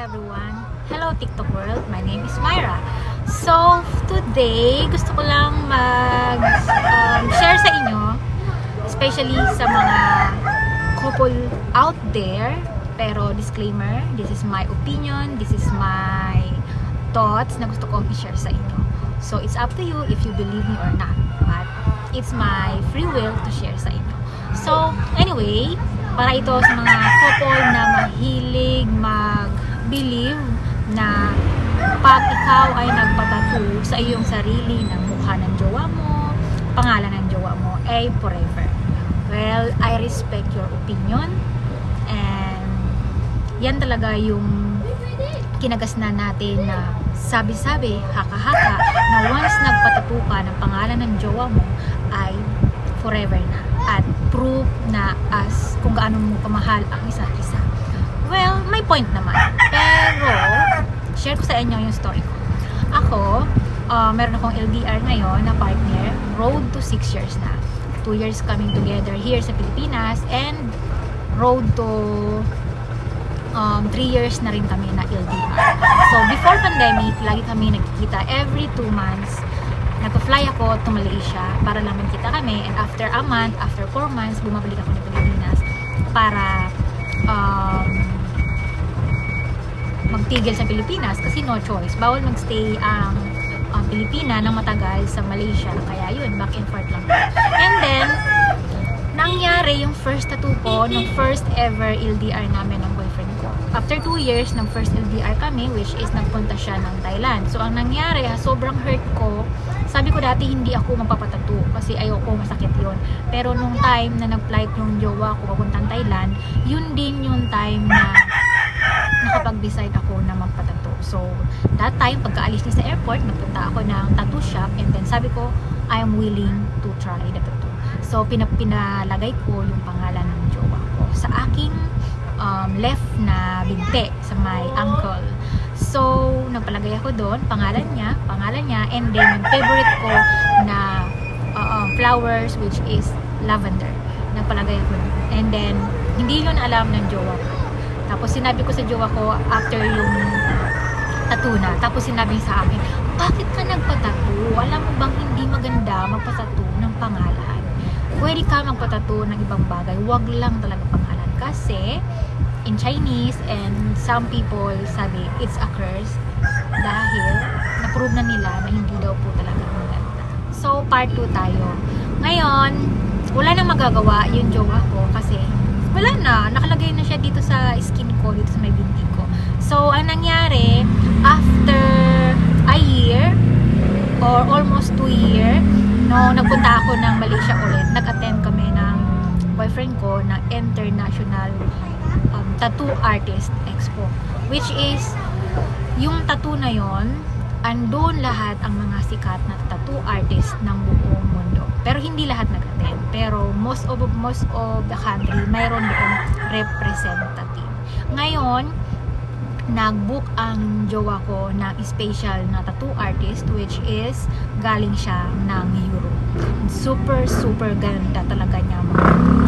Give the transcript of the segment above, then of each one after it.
everyone. Hello TikTok world. My name is Myra. So, today, gusto ko lang share sa inyo, especially sa mga couple out there. Pero disclaimer, this is my opinion, this is my thoughts na gusto kong i-share sa inyo. So, it's up to you if you believe me or not. But, it's my free will to share sa inyo. So, anyway, para ito sa mga couple na mahilig mag-believe na pag ikaw ay nagpatattoo sa iyong sarili ng mukha ng jowa mo, pangalan ng jowa mo, ay forever. Well, I respect your opinion and yan talaga yung kinagasnan natin na sabi-sabi, haka-haka, na once nagpatattoo ka ng pangalan ng jowa mo ay forever na at proof na as kung gaano mo kamahal ang isa't isa. Well, may point naman. Pero, share ko sa inyo yung story ko. Ako, meron akong LDR ngayon na partner, road to 6 years na. 2 years coming together here sa Pilipinas and road to 3 years na rin kami na LDR. So, before pandemic, lagi kami nagkikita every 2 months. Nagpa-fly ako to Malaysia para lang magkita kami, and after a month, after 4 months, bumabalik ako ng Pilipinas para magtigil sa Pilipinas kasi no choice. Bawal magstay ang Pilipina ng matagal sa Malaysia. Kaya yun, back and forth lang. And then, nangyari yung first tattoo ko nung first ever LDR namin ng boyfriend ko. After 2 years ng first LDR kami, which is nagpunta siya ng Thailand. So, ang nangyari, sobrang hurt ko. Sabi ko dati hindi ako magpapatattoo kasi ayoko, masakit yun. Pero nung time na nag-flight yung jowa ko papuntang Thailand, yun din yung time na nakapag-decide ako na magpatattoo. So, that time, pagkaalis niya sa airport, nagpunta ako ng tattoo shop and then sabi ko, I am willing to try the tattoo. So, pinalagay ko yung pangalan ng jowa ko sa aking left na binti, sa my ankle. So, nagpalagay ako doon, pangalan niya, and then yung favorite ko na flowers, which is lavender. Nagpalagay ako doon. And then, hindi yun alam ng jowa ko. Tapos, sinabi ko sa jowa ko, after yung tattoo na, tapos sinabi sa akin, bakit ka nagpatattoo? Alam mo bang hindi maganda magpatattoo ng pangalan? Pwede ka magpatattoo ng ibang bagay, wag lang talaga pangalan. Kasi, in Chinese and some people sabi it's a curse dahil na-prove na nila na hindi daw po talaga maganda. So, part 2 tayo. Ngayon, wala nang magagawa yung jowa ko kasi wala na. Nakalagay na siya dito sa skin ko, dito sa may binti ko. So, ang nangyari, after a year or almost 2 years, no, nagpunta ako ng Malaysia ulit. Nag-attend kami ng boyfriend ko ng International Tattoo Artist Expo, which is yung tattoo na yon, andun lahat ang mga sikat na tattoo artist ng buong mundo. Pero hindi lahat nag-attend. Pero most of the country mayroon doon representative. Ngayon, nag-book ang jowa ko ng special na tattoo artist, which is galing siya ng Europe. Super ganda talaga niya.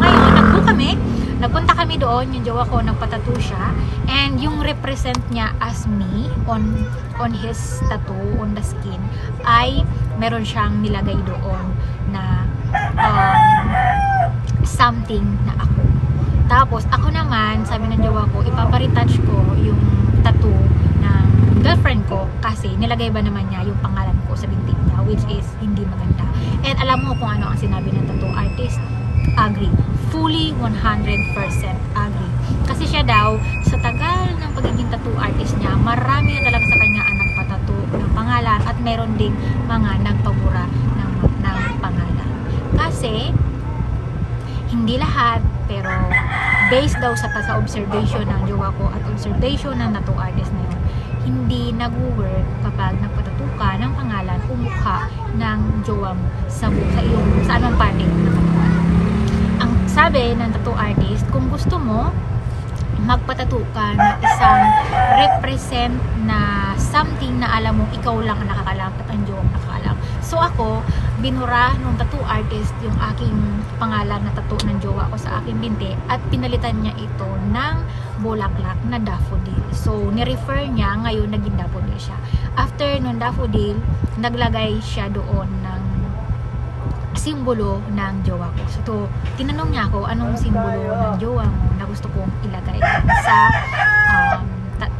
Ngayon, nag-book kami. Nagpunta kami doon, yung jowa ko, nagpatattoo siya. And yung represent niya as me on his tattoo, on the skin, ay meron siyang nilagay doon na something na ako. Tapos, ako naman, sabi ng jowa ko, ipaparetouch ko yung tattoo ng girlfriend ko kasi nilagay ba naman niya yung pangalan ko sa binti niya, which is hindi maganda. And alam mo kung ano ang sinabi ng tattoo artist? Agree. Fully 100% agree. Kasi siya daw, sa tagal ng pagiging tattoo artist niya, marami na talaga sa kanya ang nagpatattoo ng pangalan at meron ding mga nagpabura ng pangalan. Kasi, hindi lahat, pero based daw sa observation ng jowa ko at observation ng tattoo artist na yun, hindi nag-work kapag nagpatattoo ka ng pangalan o mukha ng jowa mo sa anong parte ng katawan. Ang sabi ng tattoo artist, kung gusto mo magpatattoo ka ng isang represent na something na alam mo ikaw lang ang nakakalam at ang jowa mo nakakalam. So ako, binura nung tattoo artist yung aking pangalan na tattoo ng jowa ko sa aking binti at pinalitan niya ito ng bulaklak na daffodil. So, ni-refer niya, ngayon naging daffodil siya. After nung daffodil, naglagay siya doon ng simbolo ng jowa ko. So, tinanong niya ako, anong simbolo ng jowa mo na gusto kong ilagay sa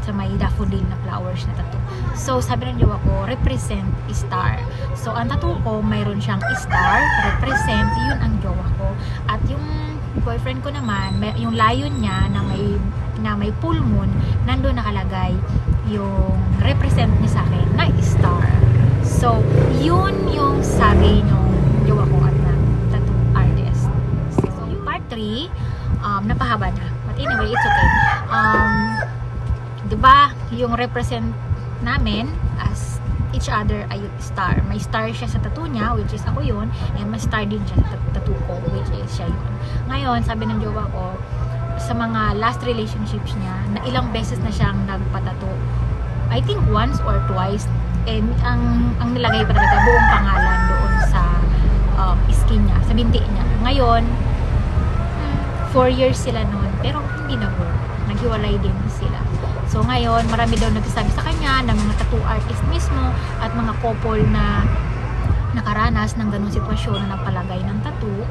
sa may daffodil na flowers na tattoo. So, sabi ng jowa ko, represent star. So, ang tattoo ko, mayroon siyang star, represent, yun ang jowa ko. At yung boyfriend ko naman, yung lion niya na may full moon, nandun nakalagay yung represent niya sa akin na star. So, yun yung sabi nung jowa ko at ng tattoo artist. So, yung part 3, napahaba na. But anyway, it's okay. Diba, yung represent namin as each other ay star. May star siya sa tattoo niya, which is ako yun, and may star din siya sa tattoo ko, which is siya yun. Ngayon, sabi ng jowa ko, sa mga last relationships niya, na ilang beses na siyang nagpatato. I think once or twice, and ang nilagay pa talaga buong pangalan doon sa skin niya, sa binti niya. Ngayon, 4 years sila noon, pero hindi na-work. Naghiwalay din sila. So ngayon, marami daw nagsasabi sa kanya ng mga tattoo artist mismo at mga couple na nakaranas ng ganung sitwasyon na nagpalagay ng tattoo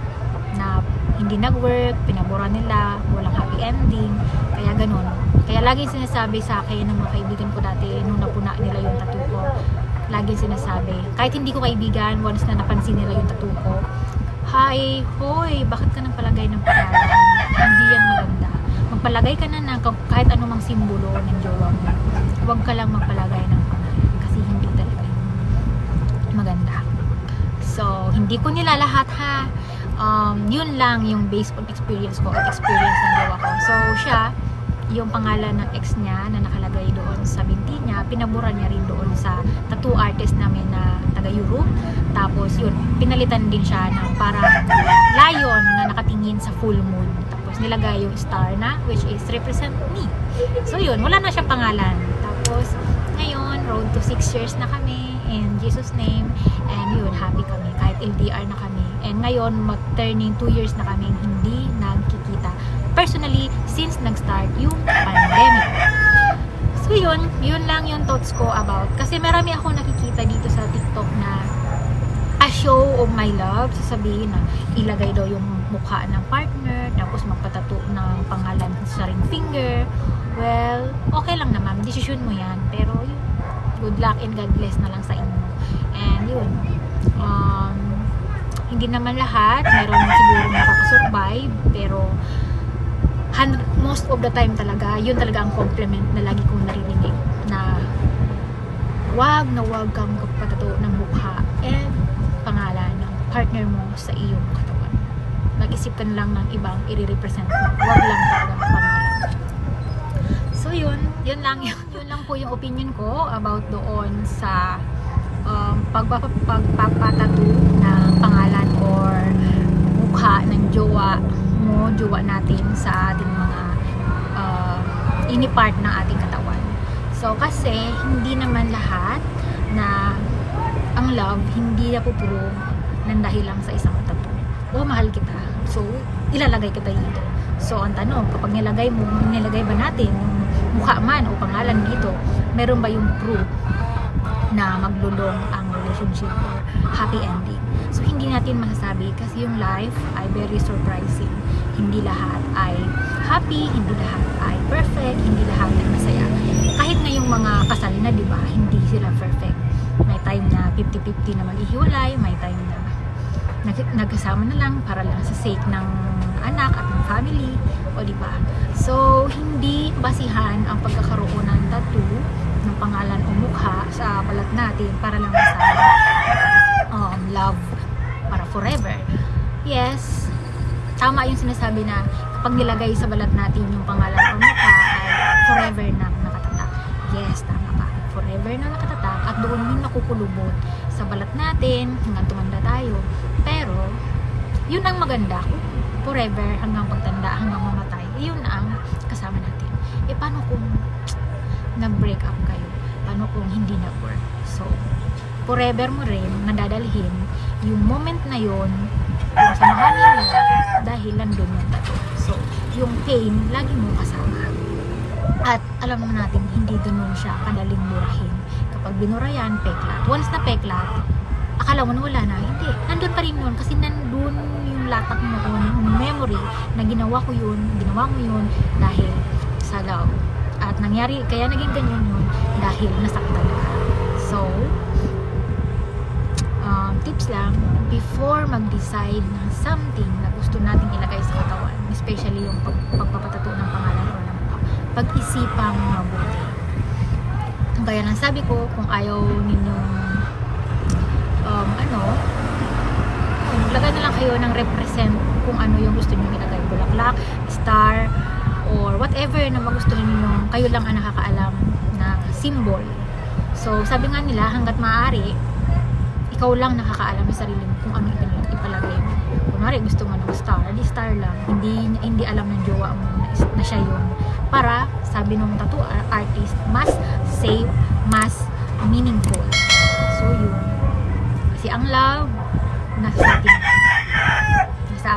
na hindi nag-work, pinabura nila, walang happy ending, kaya ganun. Kaya laging sinasabi sa akin ng mga kaibigan ko dati nung napuna nila yung tattoo ko, laging sinasabi, kahit hindi ko kaibigan, once na napansin nila yung tattoo ko, hi, hoy, bakit ka nagpalagay ng pangalan? Hindi yan maganda. Magpalagay ka na ng kahit anumang simbolo ng jowa mo. Huwag ka lang magpalagay ng pangalan kasi hindi talaga maganda. So, hindi ko nila lahat ha. Yun lang yung based on experience ko at experience ng jowa ko. So, siya, yung pangalan ng ex niya na nakalagay doon sa binti niya, pinabura niya rin doon sa tattoo artist namin na taga-Europe. Tapos, yun, pinalitan din siya ng parang lion na nakatingin sa full moon. Tapos, nilagay yung star na, which is represent me. So, yun, wala na siyang pangalan. Tapos, ngayon, road to 6 years na kami in Jesus' name. And yun, happy kami. Kahit LDR na kami. And ngayon, mag-turning 2 years na kami hindi nagkikita. Personally, since nag-start yung pandemic. So yun lang yung thoughts ko about. Kasi marami ako nakikita dito sa TikTok na a show of my love. Sasabihin na ilagay daw yung mukha ng partner, tapos magpatato ng pangalan sa ring finger. Well, okay lang naman. Decision mo yan. Pero yun, good luck and God bless na lang sa inyo. And yun, hindi naman lahat. Meron siguro makakasurvive. Pero most of the time talaga, yun talaga ang compliment na lagi kong naririnig na wag kang magpatato ng mukha and pangalan ng partner mo sa iyong katawan. Mag-isip ka lang ng ibang i-represent mo. Wag lang talaga pangalan. So yun lang po yung opinion ko about doon sa pagpapatato ng pangalan or mukha ng jowa natin sa ating mga ini-part ng ating katawan. So, kasi hindi naman lahat na ang love, hindi napupuro ng dahil lang sa isang tattoo. O, mahal kita. So, ilalagay kita dito. So, ang tanong, kapag nilagay ba natin yung mukha man o pangalan dito, meron ba yung proof na maglulong ang relationship or happy ending? So, hindi natin masasabi kasi yung life ay very surprising. Hindi lahat ay happy, hindi lahat ay perfect, hindi lahat ay masaya. Kahit na yung mga kasal na, di ba, hindi sila perfect. May time na 50-50 na maghihiwalay, may time na nagkasama na lang para lang sa sake ng anak at ng family, o di ba? So, hindi basihan ang pagkakaroon ng tattoo ng pangalan o mukha sa balat natin para lang sa love para forever. Yes, tama yung sinasabi na kapag nilagay sa balat natin yung pangalan o mukha ay forever na nakatatak. Yes, tama ka. Forever na nakatatak at doon yung nakukulubot sa balat natin hanggang tumanda tayo. Pero, yun ang maganda. Forever hanggang pagtanda, hanggang mamatay. Yun ang kasama natin. E paano kung nag-break up kayo? Paano kung hindi nag-work? So, forever mo rin nadadalhin yung moment na yon yung samahanin mo dahil nandun yung tattoo. So, yung pain, lagi mo kasama. At alam naman natin, hindi ganun siya kadaling murahin. Kapag binura yan, peklat. Once na peklat, akala mo na wala na. Hindi. Nandun pa rin yun. Kasi nandun yung latak mo yung memory na ginawa mo yun dahil sa love. At nangyari, kaya naging ganyan yun dahil nasaktan ka. So, tips lang, before mag-decide ng something na gusto nating ilagay sa katawan, especially yung pagpapatato ng pangalan o ng pag-isipang mabuti. Kaya lang sabi ko, kung ayaw ninyong maglagay na lang kayo ng represent kung ano yung gusto niyo ilagay, bulaklak, star, or whatever na magustuhan niyo, kayo lang ang nakakaalam na symbol. So, sabi nga nila, hanggat maaari, ikaw lang nakakaalam sa sarili mo kung ano ipalagay mo. Kunwari, gusto mo ng star, di star lang. Hindi alam ng jowa mo na siya yun. Para, sabi ng tattoo artist, mas safe, mas meaningful. So, yun. Kasi ang love, nasa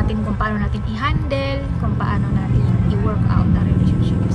atin kung paano natin i-handle, kung paano natin i-work out ang relationship.